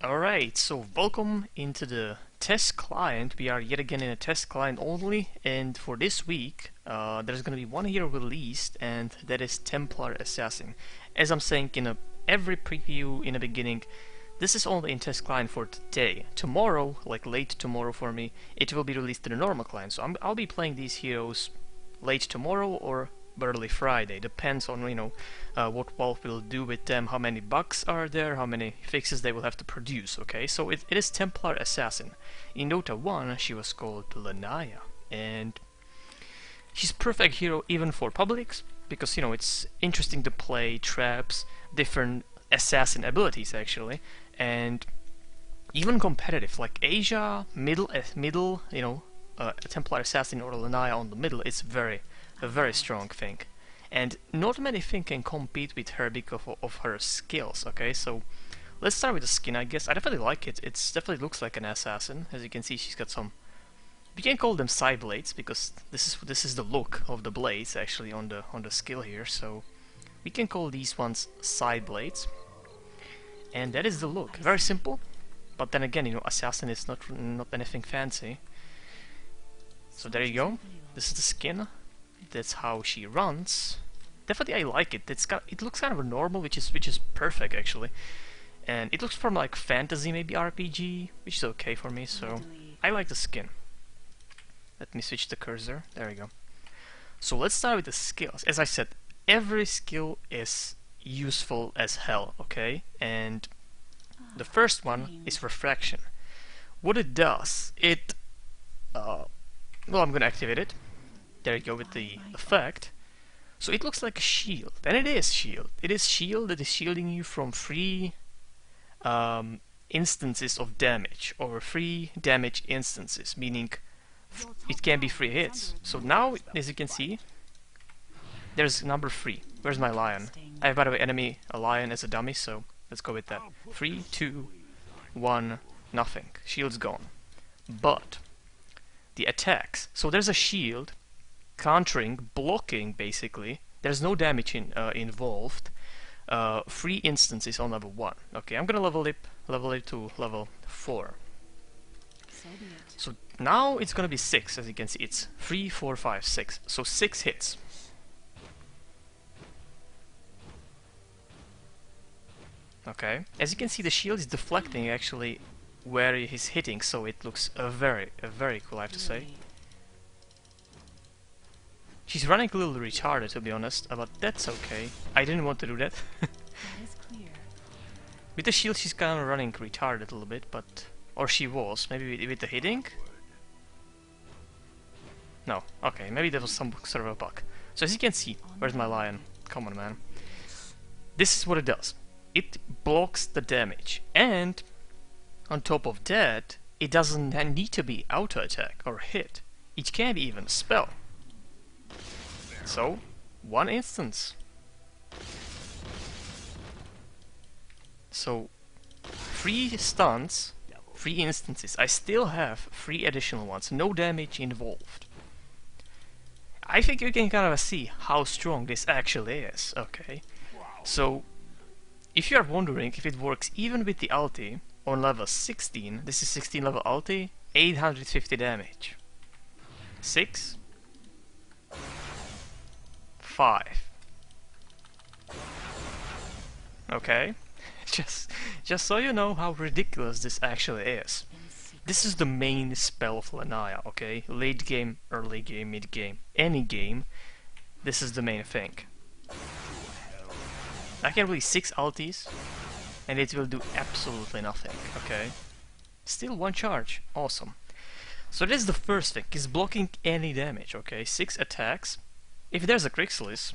Alright, so welcome into the test client. We are yet again in a test client only, and for this week there's gonna be one hero released, and that is Templar Assassin. As I'm saying in every preview in the beginning, this is only in test client for today. Tomorrow, like late tomorrow for me, it will be released to the normal client. So I'll be playing these heroes late tomorrow or early Friday. Depends on what Valve will do with them, how many bugs are there, how many fixes they will have to produce. Okay, so it is Templar Assassin. In Dota 1 she was called Lanaya, and she's perfect hero even for publics because it's interesting to play traps, different assassin abilities actually, and even competitive like Asia, middle, Templar Assassin or Lanaya on the middle is a very strong thing, and not many things can compete with her because of her skills. Okay, so let's start with the skin. I guess I definitely like it. It definitely looks like an assassin. As you can see, she's got some. We can call them side blades because this is the look of the blades actually on the skill here. So we can call these ones side blades, and that is the look. Very simple, but then again, assassin is not anything fancy. So there you go. This is the skin. That's how she runs. Definitely, I like it. It looks kind of normal, which is perfect actually, and it looks from like fantasy, maybe RPG, which is okay for me. So I like the skin. Let me switch the cursor. There we go. So let's start with the skills. As I said, every skill is useful as hell. Okay, and the first one is refraction. What it does, well, I'm gonna activate it. There you go with the effect. So it looks like a shield, and it is shield. It is shield that is shielding you from free instances of damage, or free damage instances, meaning it can be free hits. So now, as you can see, there's number 3. Where's my lion? I have, by the way, enemy a lion as a dummy, so let's go with that. 3, 2, 1, nothing. Shield's gone. But the attacks. So there's a shield countering, blocking basically. There's no damage involved. 3 instances on level 1. Okay, I'm gonna level it to level 4. So now it's gonna be 6, as you can see. It's 3, 4, 5, 6. So 6 hits. Okay, as you can see, the shield is deflecting actually where he's hitting, so it looks very cool, I have to say. She's running a little retarded, to be honest, but that's okay. I didn't want to do that. With the shield she's kind of running retarded a little bit, but... Or she was, maybe with the hitting? No, okay, maybe that was some sort of a bug. So as you can see, where's my lion? Come on, man. This is what it does. It blocks the damage, and on top of that, it doesn't need to be auto attack or hit. It can be even a spell. So, 1 instance. So, 3 stuns, 3 instances. I still have 3 additional ones, no damage involved. I think you can kind of see how strong this actually is, okay? So, if you are wondering if it works even with the ulti on level 16, this is 16 level ulti, 850 damage. 6, 5. Okay, just so you know how ridiculous this actually is. This is the main spell of Lanaya, okay? Late game, early game, mid game, any game, this is the main thing. I can release 6 ultis, and it will do absolutely nothing, okay? Still 1 charge, awesome. So this is the first thing, is blocking any damage, okay? 6 attacks. If there's a Crixelis,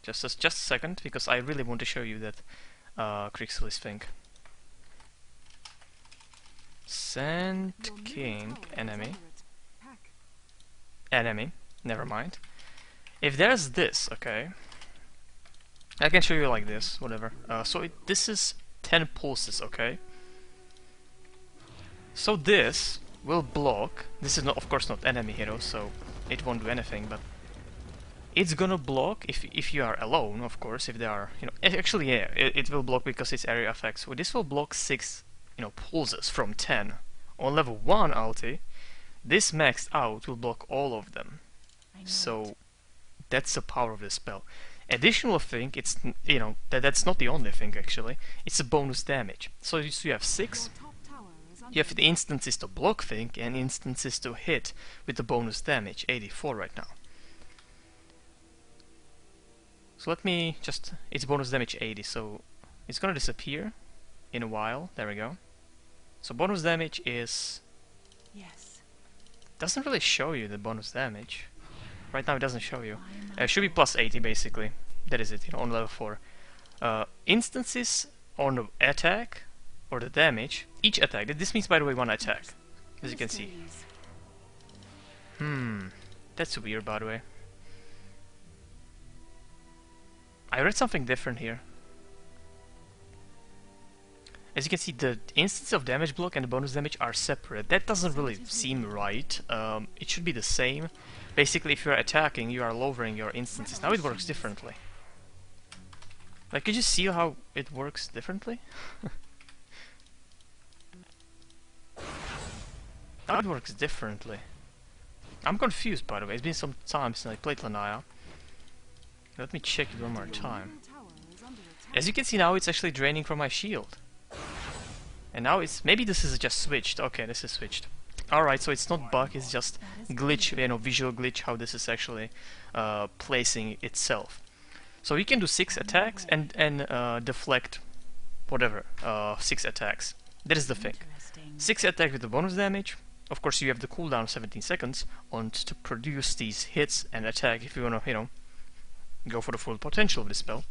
just a second, because I really want to show you that Crixelis thing. Sand King enemy. Never mind. If there's this, okay, I can show you like this, whatever. This is 10 pulses, okay? So this will block. This is not, of course, not enemy hero, so it won't do anything, but it's gonna block if you are alone, of course. If there are, actually, yeah, it will block because it's area effects. So this will block 6 pulses from 10. On level 1 ulti, this maxed out will block all of them. So that's the power of this spell. Additional thing, it's that's not the only thing actually. It's a bonus damage. So you have 6. You have the instances to block thing and instances to hit with the bonus damage, 84 right now. So let me just, it's bonus damage 80, so it's gonna disappear in a while. There we go. So bonus damage is, doesn't really show you the bonus damage. Right now it doesn't show you. It should be plus 80 basically. That is it, on level 4. Instances on the attack or the damage, each attack. This means, by the way, one attack, as you can see. That's weird, by the way. I read something different here. As you can see, the instance of damage block and the bonus damage are separate. That doesn't really seem right. It should be the same. Basically, if you're attacking, you are lowering your instances. Now it works differently. Like, could you see how it works differently? Now it works differently. I'm confused, by the way. It's been some time since I played Lanaya. Let me check it one more time. As you can see now, it's actually draining from my shield. And now it's... maybe this is just switched. Okay, this is switched. Alright, so it's not bug, it's just glitch, visual glitch, how this is actually placing itself. So you can do 6 attacks and deflect whatever, 6 attacks. That is the thing. 6 attacks with the bonus damage. Of course, you have the cooldown 17 seconds on to produce these hits and attack if you wanna, go for the full potential of this spell.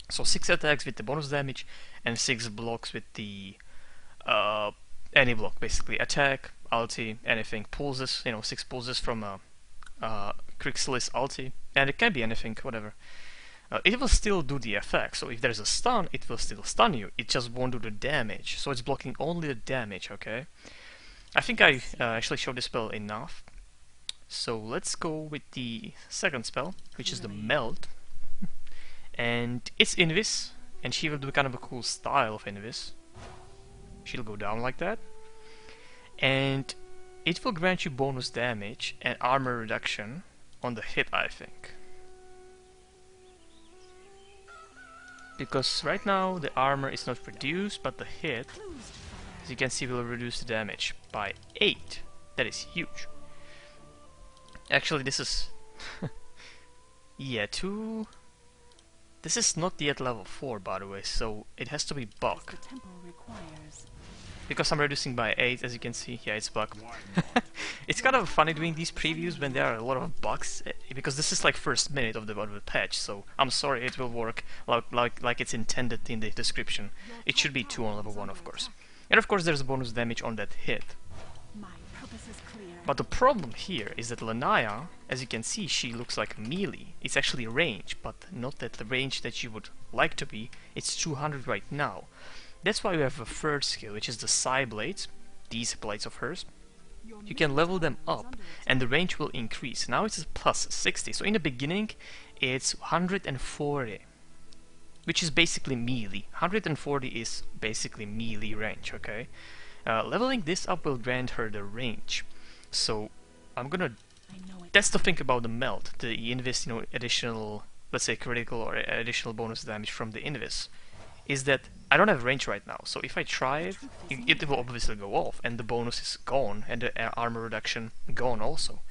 So 6 attacks with the bonus damage and 6 blocks with the any block, basically attack, ulti, anything, pulses, 6 pulses from Crixlis ulti, and it can be anything, whatever. It will still do the effect, so if there's a stun, it will still stun you, it just won't do the damage, so it's blocking only the damage, okay? I think I actually showed this spell enough, so let's go with the second spell, which is the Melt, and it's Invis, and she will do kind of a cool style of Invis. She'll go down like that, and it will grant you bonus damage and armor reduction on the hit, I think. Because right now the armor is not reduced, but the hit, as you can see, will reduce the damage by 8. That is huge. Actually, this is... yeah, 2... This is not yet level 4, by the way, so it has to be bug. Because I'm reducing by 8, as you can see, yeah, it's bug. It's kind of funny doing these previews when there are a lot of bugs, because this is like first minute of the patch, so I'm sorry, it will work like it's intended in the description. It should be 2 on level 1, of course. And of course there's bonus damage on that hit. But the problem here is that Lanaya, as you can see, she looks like melee. It's actually range, but not at the range that you would like to be. It's 200 right now. That's why we have a third skill, which is the Psy Blades, these blades of hers. You can level them up, and the range will increase. Now it's plus 60, so in the beginning it's 140, which is basically melee. 140 is basically melee range, okay? Leveling this up will grant her the range. So I'm gonna... that's the thing about the Melt, the Invis, additional, let's say critical or additional bonus damage from the Invis, is that I don't have range right now, so if I try it, it will obviously go off, and the bonus is gone, and the armor reduction gone also.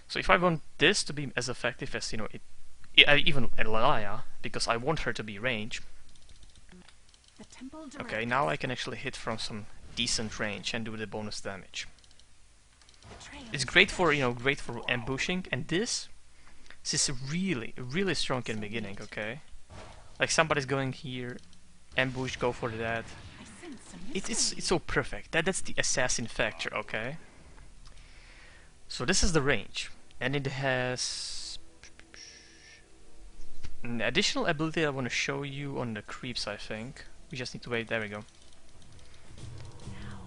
So if I want this to be as effective as, even Lanaya, because I want her to be range, okay, now I can actually hit from some decent range and do the bonus damage. It's great for, great for ambushing, and this is really, really strong in the beginning, okay? Like somebody's going here, ambush, go for that. It's so perfect. That's the assassin factor, okay? So this is the range, and it has an additional ability I want to show you on the creeps, I think. We just need to wait, there we go.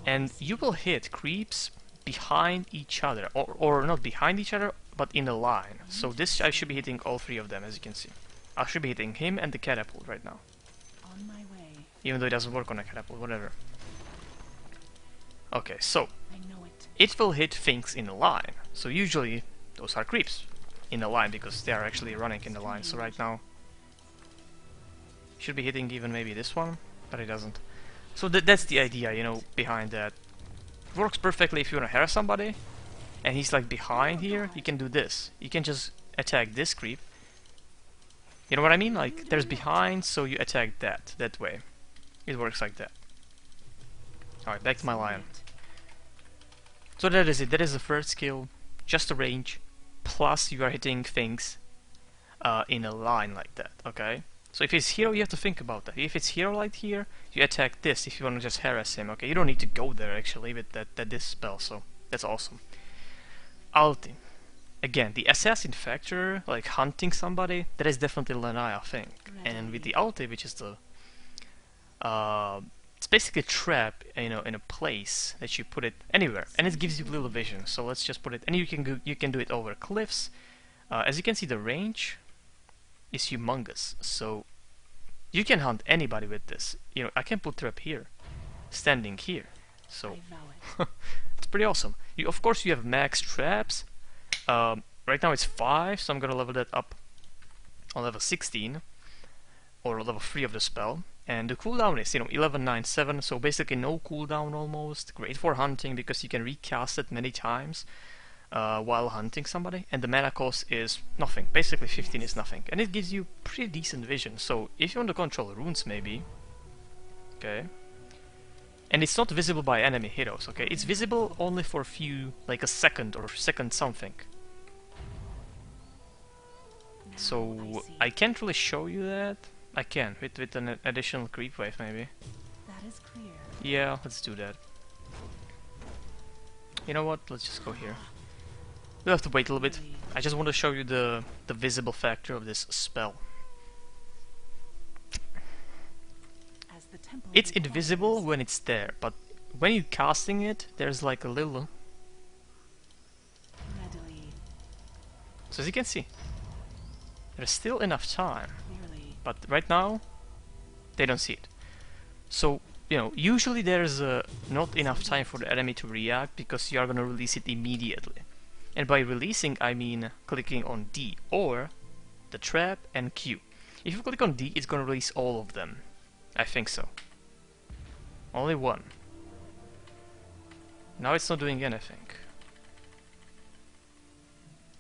And you will hit creeps behind each other, or not behind each other, but in a line. So this, I should be hitting all 3 of them, as you can see. I should be hitting him and the catapult right now. Even though it doesn't work on a catapult, whatever. Okay, so it will hit things in a line. So usually those are creeps in a line because they are actually running in the line. So right now should be hitting even maybe this one, but it doesn't. So that's the idea, you know, behind that. It works perfectly if you want to harass somebody and he's like behind here. You can do this. You can just attack this creep. You know what I mean? Like there's behind, so you attack that way. It works like that. Alright, back to my lion. So that is it. That is the first skill. Just a range. Plus you are hitting things in a line like that. Okay? So if it's hero, you have to think about that. If it's hero like here, you attack this if you want to just harass him. Okay? You don't need to go there actually with this spell. So that's awesome. Ulti. Again, the assassin factor, like hunting somebody, that is definitely Lanaya thing. And with the ulti, which is the it's basically a trap, you know, in a place that you put it anywhere, and it gives you little vision. So let's just put it, and you can do it over cliffs. As you can see, the range is humongous, so you can hunt anybody with this. You know, I can put trap here, standing here, so it's pretty awesome. Of course, you have max traps. Right now it's 5, so I'm gonna level that up on level 16 or level 3 of the spell. And the cooldown is, you know, 1197, so basically no cooldown almost. Great for hunting because you can recast it many times while hunting somebody. And the mana cost is nothing. Basically 15 is nothing. And it gives you pretty decent vision. So if you want to control runes maybe, okay. And it's not visible by enemy heroes, okay. It's visible only for a few, like a second or second something. So I can't really show you that. I can, with an additional creep wave maybe. That is clear. Yeah, let's do that. You know what, let's just go here. We'll have to wait a little bit. I just want to show you the visible factor of this spell. As the temple It's invisible when it's there, but when you're casting it, there's like a little... readily, So as you can see, there's still enough time. clearly. But right now, they don't see it. So, you know, usually there's not enough time for the enemy to react because you are gonna release it immediately. And by releasing, I mean clicking on D or the trap and Q. If you click on D, it's gonna release all of them. I think so. Only one. Now it's not doing anything.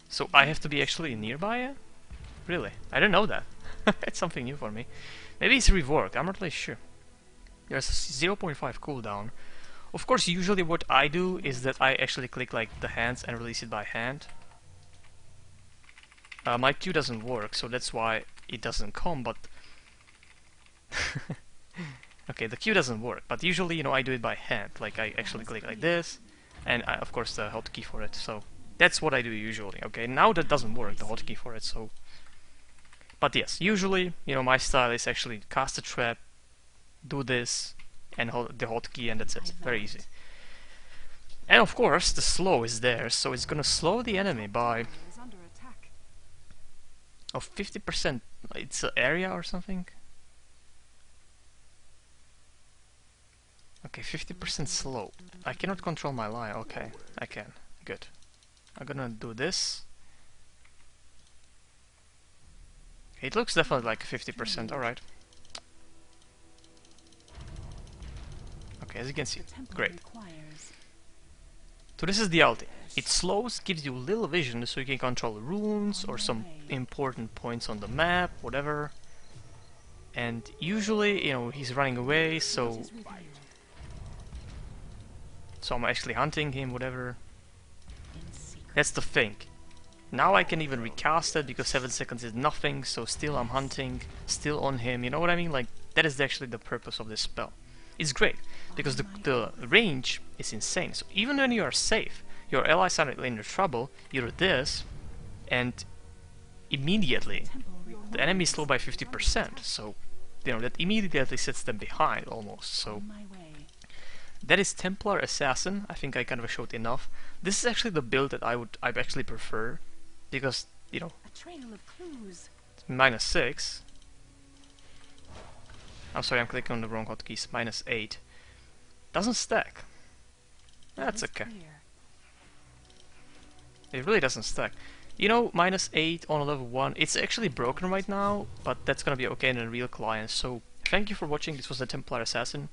So I have to be actually nearby it? Really? I didn't know that. It's something new for me. Maybe it's reworked, I'm not really sure. There's a 0.5 cooldown. Of course, usually what I do is that I actually click like the hands and release it by hand. My Q doesn't work, so that's why it doesn't come, but... Okay, the Q doesn't work, but usually, you know, I do it by hand. Like, I actually click like this, and of course the hotkey for it, so... That's what I do usually, okay? Now that doesn't work, the hotkey for it, so... But yes, usually, you know, my style is actually cast a trap, do this, and hold the hotkey, and that's it. Very easy. And of course, the slow is there, so it's gonna slow the enemy by... Is under attack. Oh, 50%. It's an area or something? Okay, 50% slow. I cannot control my line. Okay, I can. Good. I'm gonna do this. It looks definitely like 50%, alright. Okay, as you can see, great. So this is the ulti. It slows, gives you little vision so you can control runes or some important points on the map, whatever. And usually, you know, he's running away, so I'm actually hunting him, whatever. That's the thing. Now I can even recast it because 7 seconds is nothing, so still I'm hunting, still on him, you know what I mean? Like, that is actually the purpose of this spell. It's great, because the range is insane, so even when you are safe, your allies are in trouble, you do this, and immediately the enemy is slow by 50%, so, you know, that immediately sets them behind, almost, so... That is Templar Assassin. I think I kind of showed enough. This is actually the build that I actually prefer, because, you know, it's -6. I'm sorry, I'm clicking on the wrong hotkeys. -8. Doesn't stack. That's is okay. clear. It really doesn't stack. You know, -8 on level 1, it's actually broken right now, but that's gonna be okay in a real client. So, thank you for watching. This was the Templar Assassin.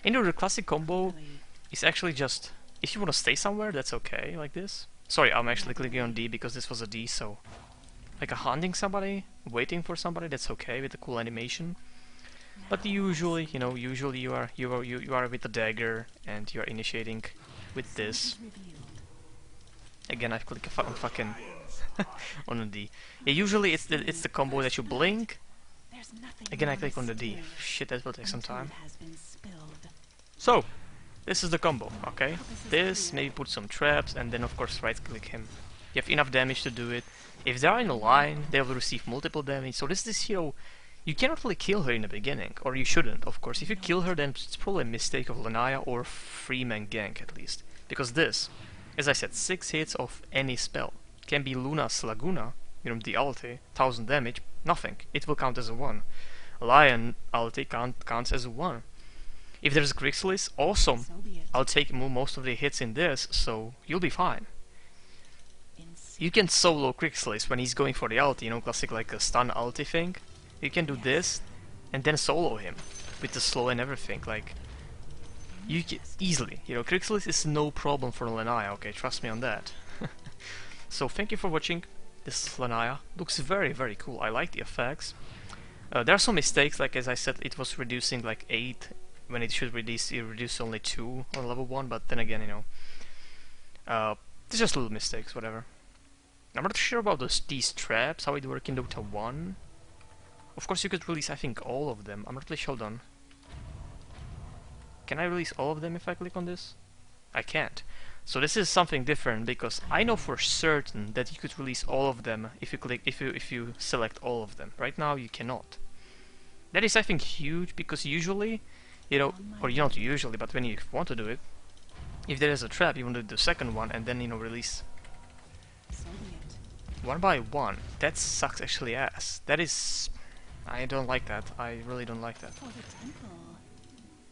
You know, the classic combo Really, is actually just, if you want to stay somewhere, that's okay, like this. Sorry, I'm actually clicking on D because this was a D, so... Like a hunting somebody, waiting for somebody, that's okay with the cool animation. But usually, you know, usually you are with the dagger and you are initiating with this. Again, I click on fucking on the D. Yeah, usually it's the combo that you blink. there's nothing Again, I more click on the D. mysterious Shit, that will take some until time. it has been spilled. So, this is the combo, okay? This, maybe put some traps, and then of course right click him. You have enough damage to do it. If they are in a line, they will receive multiple damage. So this hero, you cannot really kill her in the beginning, or you shouldn't, of course. If you kill her, then it's probably a mistake of Lanaya or free-man gank at least. Because this, as I said, 6 hits of any spell. Can be Luna's Laguna, you know, the ulti, 1000 damage, nothing. It will count as a 1. Lion ulti counts as a 1. If there's a Grixis, awesome. So be it. I'll take most of the hits in this, so you'll be fine. You can solo Grixis when he's going for the ulti, you know, classic like a stun ulti thing. You can do this, and then solo him, with the slow and everything, like... You can easily, you know, Grixis is no problem for Lanaya, okay, trust me on that. So thank you for watching. This Lanaya looks very, very cool. I like the effects. There are some mistakes, like as I said, it was reducing like 8 when it should reduce only 2 on level 1, but then again, you know, it's just little mistakes, whatever. I'm not sure about these traps, how it work in Dota 1. Of course you could release, I think, all of them. I'm not really sure, hold on. Can I release all of them if I click on this? I can't. So this is something different, because I know for certain that you could release all of them if you select all of them. Right now you cannot. That is, I think, huge, because usually, you know, or not usually, but when you want to do it, if there is a trap, you want to do the second one and then, you know, release So be it. one by one. That sucks actually ass. That is... I don't like that. I really don't like that. For the temple.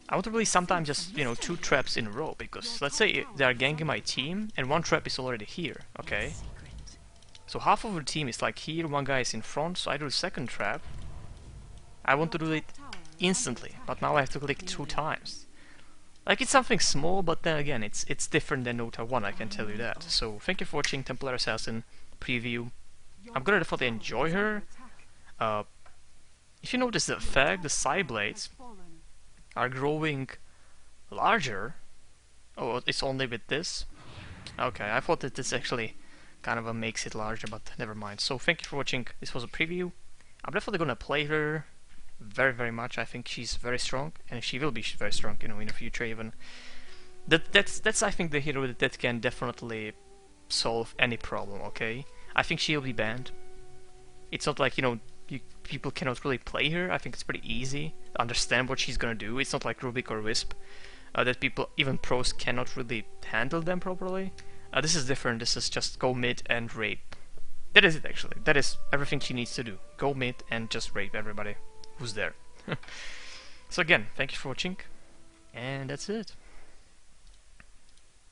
I want to release sometimes just, you know, 2 traps in a row, because let's say they are ganking my team and 1 trap is already here, okay? Secret. So half of the team is like here, 1 guy is in front, so I do the second trap. I want to do it instantly, but now I have to click 2 times. Like, it's something small, but then again, it's different than Dota 1, I can tell you that. So thank you for watching Templar Assassin preview. I'm gonna definitely enjoy her. If you notice the effect, the side blades are growing larger. Oh, it's only with this? Okay, I thought that this actually kind of makes it larger, but never mind. So thank you for watching. This was a preview. I'm definitely gonna play her very, very much. I think she's very strong, and she will be very strong, you know, in the future even. That's I think the hero that can definitely solve any problem. Okay, I think she'll be banned. It's not like, you know, people cannot really play her. I think it's pretty easy to understand what she's gonna do. It's not like Rubik or Wisp that people, even pros, cannot really handle them properly. This is different. This is just go mid and rape. That is it actually. That is everything she needs to do. Go mid and just rape everybody who's there. So again, thank you for watching, and that's it.